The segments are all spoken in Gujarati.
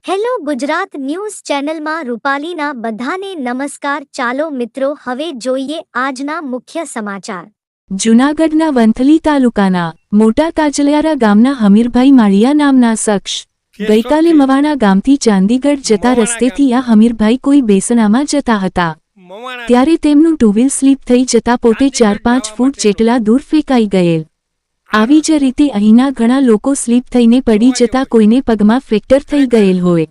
હેલો ગુજરાત ન્યૂઝ ચેનલમાં રૂપાલીના બધાને નમસ્કાર. ચાલો મિત્રો હવે જોઈએ આજના મુખ્ય સમાચાર. જૂનાગઢના વંથલી તાલુકાના મોટા તાજલિયારા ગામના હમીરભાઈ માળિયા નામના શખ્સ ગઈકાલે મવાણા ગામથી ચાંદીગઢ જતા રસ્તેથી આ હમીરભાઈ કોઈ બેસણામાં જતા હતા ત્યારે તેમનું ટુ વ્હીલ સ્લીપ થઈ જતા પોતે 4-5 ફૂટ જેટલા દૂર ફેંકાઈ ગયેલ. આવી જ રીતે અહીંના ઘણા લોકો સ્લીપ થઈને પડી જતા કોઈને પગમાં ફ્રેક્ચર થઈ ગયેલ હોય,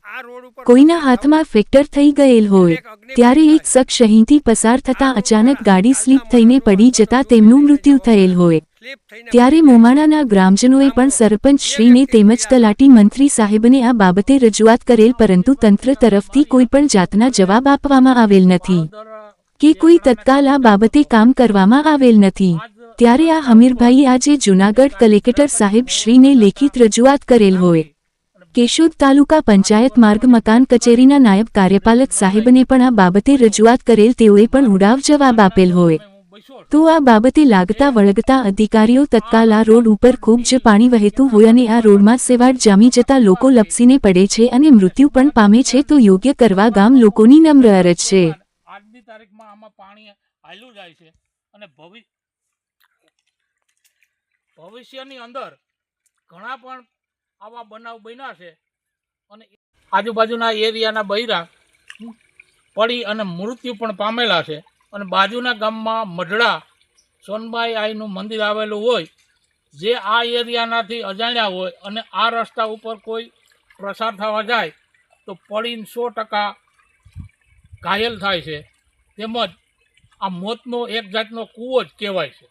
કોઈના હાથમાં ફ્રેક્ચર થઈ ગયેલ હોય. ત્યારે એક શખ્સ અહીંથી પસાર થતા અચાનક ગાડી સ્લીપ થઈને પડી જતા તેમનું મૃત્યુ થયેલ હોય. ત્યારે મોમાણાના ગ્રામજનોએ પણ સરપંચ શ્રીને તેમજ તલાટી મંત્રી સાહેબને આ બાબતે રજૂઆત કરેલ, પરંતુ તંત્ર તરફથી કોઈ પણ જાતના જવાબ આપવામાં આવેલ નથી કે કોઈ તત્કાલ આ બાબતે કામ કરવામાં આવેલ નથી. ત્યારે આ હમીરભાઈએ આજે જૂનાગઢ કલેક્ટર સાહેબ શ્રીને લેખિત રજૂઆત કરેલ હોય. કેશોદ તાલુકા પંચાયત માર્ગ મકાન કચેરીના નાયબ કાર્યપાલક સાહેબને પણ આ બાબતે રજૂઆત કરેલ, તેઓએ પણ ઉડાવ જવાબ આપેલ હોય. તો આ બાબતે લાગતા વળગતા અધિકારીઓ તત્કાલ આ રોડ ઉપર ખૂબ જ પાણી વહેતું હોય અને આ રોડમાં સેવાડ જામી જતા લોકો લપસીને પડે છે અને મૃત્યુ પણ પામે છે, તો યોગ્ય કરવા ગામ લોકોની નમ્ર અરજ છે. આજની તારીખમાં આમાં પાણી હાલ્યું જાય છે અને ભવિષ્યની અંદર ઘણા પણ આવા બનાવ બન્યા છે અને આજુબાજુના એરિયાના બૈરા પડી અને મૃત્યુ પણ પામેલા છે. અને બાજુના ગામમાં મઢડા સોનબાઈ આઈનું મંદિર આવેલું હોય, જે આ એરિયાનાથી અજાણ્યા હોય અને આ રસ્તા ઉપર કોઈ પ્રસાર થવા જાય તો પડીને 100% ઘાયલ થાય છે. તેમજ આ મોતનો એક જાતનો કૂવો જ કહેવાય છે,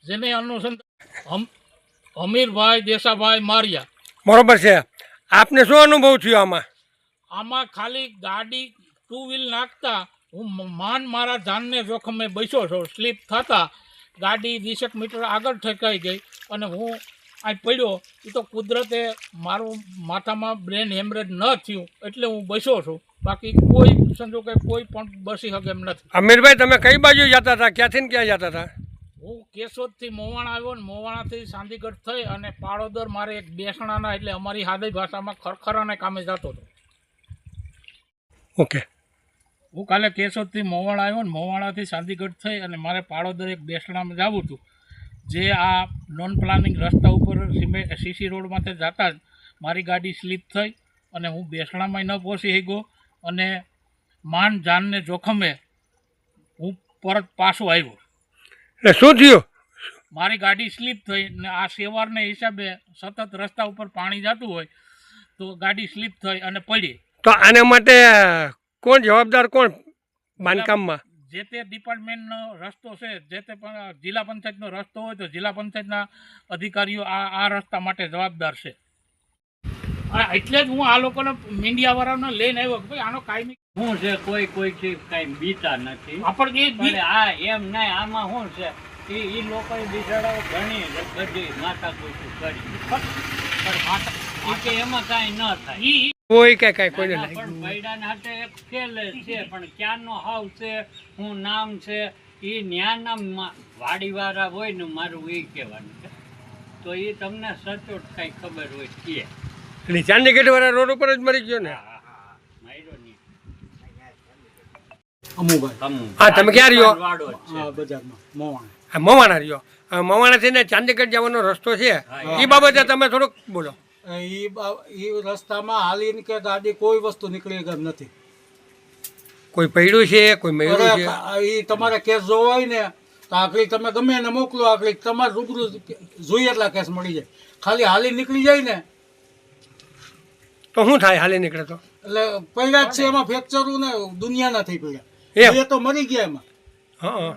જેને અનુસંધાન હમીરભાઈ દેસાભાઈ માળિયા. બરોબર છે. આપને શું અનુભવ થયો આમાં ખાલી ગાડી 2 વ્હીલ નાખતા હું મારા જાનને જોખમે બેસ્યો છું. સ્લીપ થતાં ગાડી 20 મીટર આગળ ઠેકાઈ ગઈ અને હું અહીં પડ્યો. એ તો કુદરતે મારું માથામાં બ્રેન હેમરેજ ન થયું એટલે હું બેસ્યો છું, બાકી કોઈ સંજોગે કોઈ પણ બસી શકે એમ નથી. હમીરભાઈ, તમે કઈ બાજુ જતા હતા, ક્યાંથી ને ક્યાં જતા હતા? હું કેશોદથી મોવાણા આવ્યો ને મોવાણાથી ચાંદીગઢ થઈ અને પાડોદર મારે એક બેસણાના એટલે અમારી હાદી ભાષામાં ખરખરાને કામે જતો હતો. ઓકે. હું કાલે કેશોદથી મોવાણા આવ્યો ને મોવાણાથી ચાંદીગઢ થઈ અને મારે પાડોદર એક બેસણામાં જવું હતું, જે આ નોન પ્લાનિંગ રસ્તા ઉપર સીસી રોડમાંથી જતા જ મારી ગાડી સ્લીપ થઈ અને હું બેસણામાં ન પહોંચી ગયો અને માન જાનને જોખમે હું પરત પાછો આવ્યો. એટલે શું થયું? મારી ગાડી સ્લીપ થઈ ને આ સેવારને હિસાબે સતત રસ્તા ઉપર પાણી જતું હોય તો ગાડી સ્લીપ થઈ અને પડી. તો આના માટે કોણ જવાબદાર, કોણ બાંધકામમાં? જે તે ડિપાર્ટમેન્ટનો રસ્તો છે, જે તે જિલ્લા પંચાયતનો રસ્તો હોય તો જિલ્લા પંચાયતના અધિકારીઓ આ રસ્તા માટે જવાબદાર છે. એટલે જ હું આ લોકોને મીડિયાવાળાને લઈને આવ્યો કે ભાઈ આનો કાયમી શું છે. કોઈ કાંઈ બીતા નથી, આપણે આ એમ નહીં. આમાં શું છે એ લોકોએ બિચારાઓ ઘણી બધી માથાકૂટ કરી, એમાં કાંઈ ન થાય. કોઈ કઈ કોઈને પણ પૈડાના હાથે એક ખેલ છે, પણ ક્યાંનો હાવ છે, હું નામ છે, એ ન્યાના વાડીવાળા હોય ને મારું એ કહેવાનું છે. તો એ તમને સચોટ કાંઈ ખબર હોય કે એટલે ચાંદીગઢ વાળા રોડ ઉપર જ મરી ગયો ને? હા. તમે ક્યાં રહ્યો? મવાણા રહ્યો. મવાણાથી ને ચાંદીગઢ જવાનો રસ્તો છે, એ બાબતે તમે થોડુંક બોલો. એ રસ્તામાં હાલીને કે ગાડી કોઈ વસ્તુ નીકળી ગઈ નથી. કોઈ પડ્યું છે, કોઈ મર્યું છે? એ તમારે કેસ જોવો હોય ને તો આગળ તમે ગમે એને મોકલો, આગળ તમારે રૂબરૂ જોઈએ એટલા કેસ મળી જાય. ખાલી હાલી નીકળી જાય ને તો શું થાય? હાલી નીકળે તો એટલે પડ્યા જ છે, એમાં ફ્રેક્ચરું ને દુનિયા નથી પડ્યા, એ તો મરી ગયા એમાં. હા.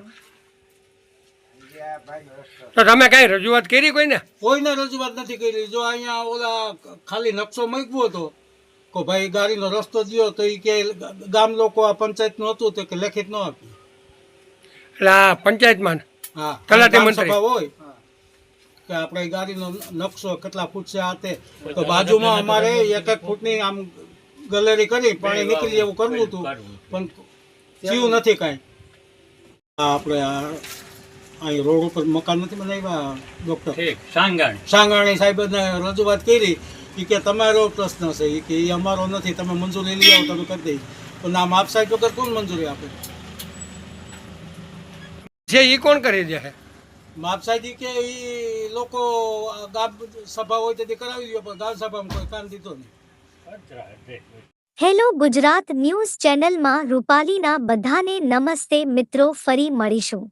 તો તમે કઈ રજૂઆત કરી કોઈને? કોઈને રજૂઆત નથી કરી. જો અહીંયા ઓલા ખાલી નકશો મૂક્યો હતો કે ભાઈ ગાડીનો રસ્તો દો, તો એ કે ગામ લોકો આ પંચાયતનું હતું તો કે લેખિત ન આપ્યું. એટલે આ પંચાયતમાં હા, તલાટી મંત્રી હોય કે આપણે ગાડીનો નકશો કેટલા ફૂટ છે આ તે, તો બાજુમાં અમારે 1-1 ફૂટની આમ ગલેરી કરી પાણી નીકળી એવું કરવું હતું, પણ થયું નથી કાંઈ. આપણે અહીં રોડ ઉપર મકાન નથી બનાવ્યા ડૉક્ટર સાંગાણી સાહેબને રજૂઆત કરી એ કે તમારો પ્રશ્ન છે એ કે એ અમારો નથી, તમે મંજૂરી લઈ આવો તમે કરી દઈ. પણ આ માપ સાઈડ વગર કોણ મંજૂરી આપે? છે એ કોણ કરી દે છે? માપ સાઈડ કે એ લોકો ગામ સભા હોય તેથી કરાવી દો, પણ ગામ સભામાં કોઈ કામ દીધો નહીં. હેલો ગુજરાત ન્યૂઝ ચેનલમાં રૂપાલીના બધાને નમસ્તે મિત્રો, ફરી મળીશું.